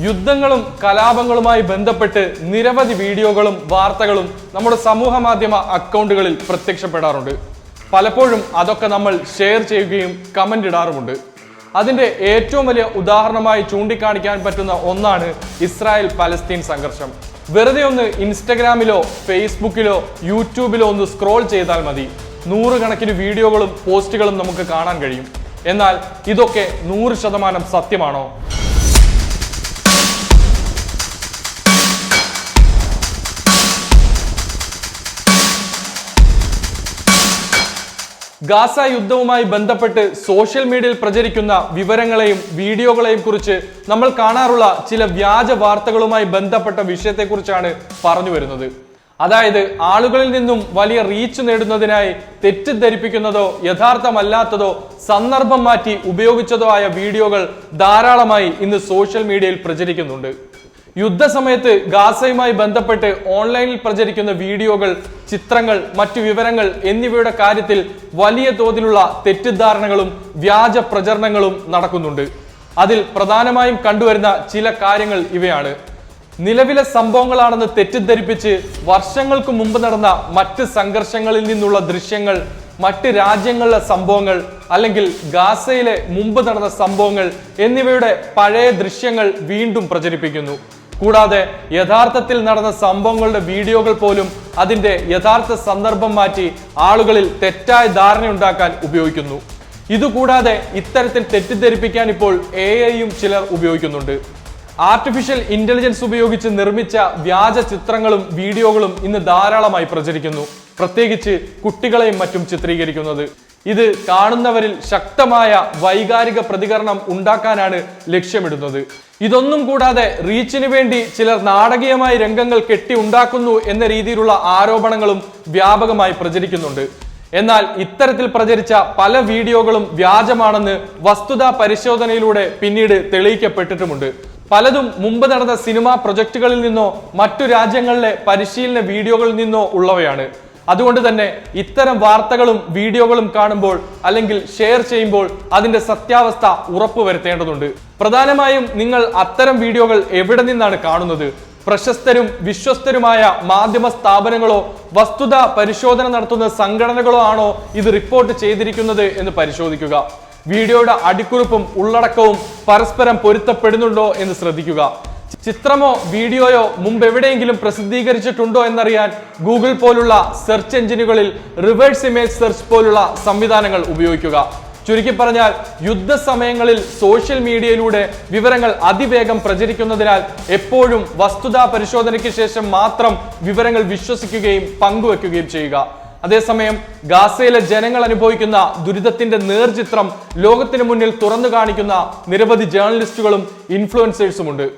യുദ്ധങ്ങളും കലാപങ്ങളുമായി ബന്ധപ്പെട്ട് നിരവധി വീഡിയോകളും വാർത്തകളും നമ്മുടെ സമൂഹ മാധ്യമ അക്കൗണ്ടുകളിൽ പ്രത്യക്ഷപ്പെടാറുണ്ട്. പലപ്പോഴും അതൊക്കെ നമ്മൾ ഷെയർ ചെയ്യുകയും കമന്റ് ഇടാറുമുണ്ട്. അതിന്റെ ഏറ്റവും വലിയ ഉദാഹരണമായി ചൂണ്ടിക്കാണിക്കാൻ പറ്റുന്ന ഒന്നാണ് ഇസ്രായേൽ പലസ്തീൻ സംഘർഷം. വെറുതെ ഒന്ന് ഇൻസ്റ്റഗ്രാമിലോ ഫേസ്ബുക്കിലോ യൂട്യൂബിലോ ഒന്ന് സ്ക്രോൾ ചെയ്താൽ മതി, നൂറുകണക്കിന് വീഡിയോകളും പോസ്റ്റുകളും നമുക്ക് കാണാൻ കഴിയും. എന്നാൽ ഇതൊക്കെ 100% സത്യമാണോ? ഗാസ യുദ്ധവുമായി ബന്ധപ്പെട്ട് സോഷ്യൽ മീഡിയയിൽ പ്രചരിക്കുന്ന വിവരങ്ങളെയും വീഡിയോകളെയും കുറിച്ച് നമ്മൾ കാണാറുള്ള ചില വ്യാജ വാർത്തകളുമായി ബന്ധപ്പെട്ട വിഷയത്തെക്കുറിച്ചാണ് പറഞ്ഞു വരുന്നത്. അതായത് ആളുകളിൽ നിന്നും വലിയ റീച്ച് നേടുന്നതിനായി തെറ്റിദ്ധരിപ്പിക്കുന്നതോ യഥാർത്ഥമല്ലാത്തതോ സന്ദർഭം മാറ്റി ഉപയോഗിച്ചതോ ആയ വീഡിയോകൾ ധാരാളമായി ഇന്ന് സോഷ്യൽ മീഡിയയിൽ പ്രചരിക്കുന്നുണ്ട്. യുദ്ധസമയത്ത് ഗാസയുമായി ബന്ധപ്പെട്ട് ഓൺലൈനിൽ പ്രചരിക്കുന്ന വീഡിയോകൾ, ചിത്രങ്ങൾ, മറ്റു വിവരങ്ങൾ എന്നിവയുടെ കാര്യത്തിൽ വലിയ തോതിലുള്ള തെറ്റിദ്ധാരണകളും വ്യാജ പ്രചരണങ്ങളും നടക്കുന്നുണ്ട്. അതിൽ പ്രധാനമായും കണ്ടുവരുന്ന ചില കാര്യങ്ങൾ ഇവയാണ്. നിലവിലെ സംഭവങ്ങളാണെന്ന് തെറ്റിദ്ധരിപ്പിച്ച് വർഷങ്ങൾക്ക് മുമ്പ് നടന്ന മറ്റ് സംഘർഷങ്ങളിൽ നിന്നുള്ള ദൃശ്യങ്ങൾ, മറ്റ് രാജ്യങ്ങളിലെ സംഭവങ്ങൾ അല്ലെങ്കിൽ ഗാസയിലെ മുമ്പ് നടന്ന സംഭവങ്ങൾ എന്നിവയുടെ പഴയ ദൃശ്യങ്ങൾ വീണ്ടും പ്രചരിപ്പിക്കുന്നു. കൂടാതെ യഥാർത്ഥത്തിൽ നടന്ന സംഭവങ്ങളുടെ വീഡിയോകൾ പോലും അതിന്റെ യഥാർത്ഥ സന്ദർഭം മാറ്റി ആളുകളിൽ തെറ്റായ ധാരണയുണ്ടാക്കാൻ ഉപയോഗിക്കുന്നു. ഇതുകൂടാതെ ഇത്തരത്തിൽ തെറ്റിദ്ധരിപ്പിക്കാൻ ഇപ്പോൾ AI-യും ചിലർ ഉപയോഗിക്കുന്നുണ്ട്. ആർട്ടിഫിഷ്യൽ ഇന്റലിജൻസ് ഉപയോഗിച്ച് നിർമ്മിച്ച വ്യാജ ചിത്രങ്ങളും വീഡിയോകളും ഇന്ന് ധാരാളമായി പ്രചരിക്കുന്നു, പ്രത്യേകിച്ച് കുട്ടികളെയും മറ്റും ചിത്രീകരിക്കുന്നത്. ഇത് കാണുന്നവരിൽ ശക്തമായ വൈകാരിക പ്രതികരണം ഉണ്ടാക്കാനാണ് ലക്ഷ്യമിടുന്നത്. ഇതൊന്നും കൂടാതെ റീച്ചിന് വേണ്ടി ചിലർ നാടകീയമായ രംഗങ്ങൾ കെട്ടി ഉണ്ടാക്കുന്നു എന്ന രീതിയിലുള്ള ആരോപണങ്ങളും വ്യാപകമായി പ്രചരിക്കുന്നുണ്ട്. എന്നാൽ ഇത്തരത്തിൽ പ്രചരിച്ച പല വീഡിയോകളും വ്യാജമാണെന്ന് വസ്തുതാ പരിശോധനയിലൂടെ പിന്നീട് തെളിയിക്കപ്പെട്ടിട്ടുമുണ്ട്. പലതും മുമ്പ് നടന്ന സിനിമാ പ്രൊജക്ടുകളിൽ നിന്നോ മറ്റു രാജ്യങ്ങളിലെ പരിശീലന വീഡിയോകളിൽ നിന്നോ ഉള്ളവയാണ്. അതുകൊണ്ട് തന്നെ ഇത്തരം വാർത്തകളും വീഡിയോകളും കാണുമ്പോൾ അല്ലെങ്കിൽ ഷെയർ ചെയ്യുമ്പോൾ അതിന്റെ സത്യാവസ്ഥ ഉറപ്പുവരുത്തേണ്ടതുണ്ട്. പ്രധാനമായും നിങ്ങൾ അത്തരം വീഡിയോകൾ എവിടെ നിന്നാണ് കാണുന്നത്? പ്രശസ്തരും വിശ്വസ്തരുമായ മാധ്യമ സ്ഥാപനങ്ങളോ വസ്തുതാ പരിശോധന നടത്തുന്ന സംഘടനകളോ ആണോ ഇത് റിപ്പോർട്ട് ചെയ്തിരിക്കുന്നത് എന്ന് പരിശോധിക്കുക. വീഡിയോയുടെ അടിക്കുറിപ്പും ഉള്ളടക്കവും പരസ്പരം പൊരുത്തപ്പെടുന്നുണ്ടോ എന്ന് ശ്രദ്ധിക്കുക. ചിത്രമോ വീഡിയോയോ മുമ്പ് എവിടെയെങ്കിലും പ്രസിദ്ധീകരിച്ചിട്ടുണ്ടോ എന്നറിയാൻ ഗൂഗിൾ പോലുള്ള സെർച്ച് എഞ്ചിനുകളിൽ റിവേഴ്സ് ഇമേജ് സെർച്ച് പോലുള്ള സംവിധാനങ്ങൾ ഉപയോഗിക്കുക. ചുരുക്കി പറഞ്ഞാൽ യുദ്ധസമയങ്ങളിൽ സോഷ്യൽ മീഡിയയിലൂടെ വിവരങ്ങൾ അതിവേഗം പ്രചരിക്കുന്നതിനാൽ എപ്പോഴും വസ്തുതാ പരിശോധനയ്ക്ക് ശേഷം മാത്രം വിവരങ്ങൾ വിശ്വസിക്കുകയും പങ്കുവെക്കുകയും ചെയ്യുക. അതേസമയം ഗാസയിലെ ജനങ്ങൾ അനുഭവിക്കുന്ന ദുരിതത്തിന്റെ നേർചിത്രം ലോകത്തിന് മുന്നിൽ തുറന്നു കാണിക്കുന്ന നിരവധി ജേർണലിസ്റ്റുകളും ഇൻഫ്ലുവൻസേഴ്സുമുണ്ട്.